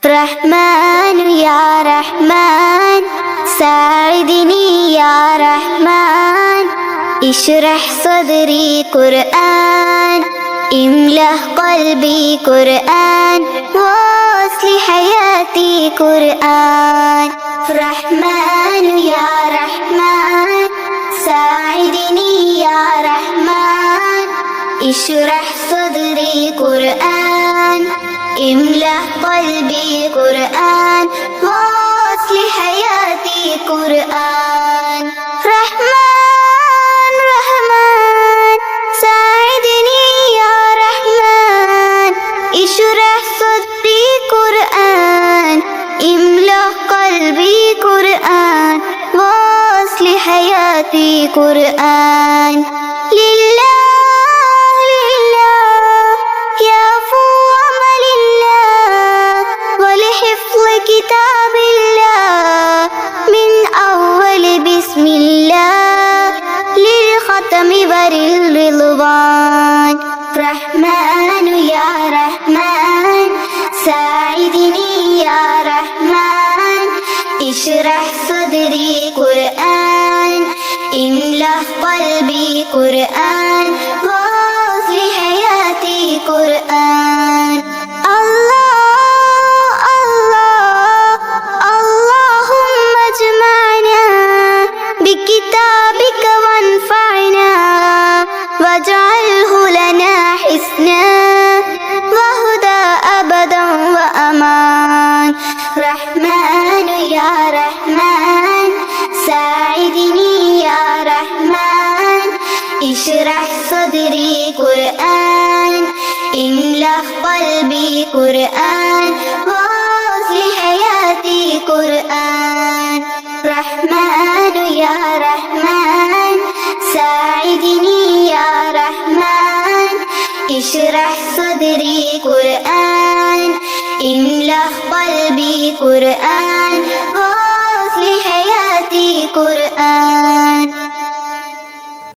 رحمن يا رحمن ساعدني يا رحمن اشرح صدري قرآن املأ قلبي قرآن واصل حياتي قرآن رحمن يا رحمن ساعدني يا رحمن اشرح صدري قرآن املأ قلبي قرآن واصل حياتي قرآن رحمن رحمن ساعدني يا رحمن اشرح صدري قرآن املأ قلبي قرآن واصل حياتي قرآن لله كتاب الله من أول بسم الله للختم بر الرضوان رحمن يا رحمن ساعدني يا رحمن اشرح صدري قرآن املأ قلبي قرآن واصل حياتي قرآن بكتابك وانفعنا واجعله لنا حسنا وهدى أبدا وأمان رحمن يا رحمن ساعدني يا رحمن اشرح صدري قرآن املأ قلبي قرآن واصل حياتي قرآن رحمن يا رحمن ساعدني يا رحمن اشرح صدري قرآن املأ قلبي قرآن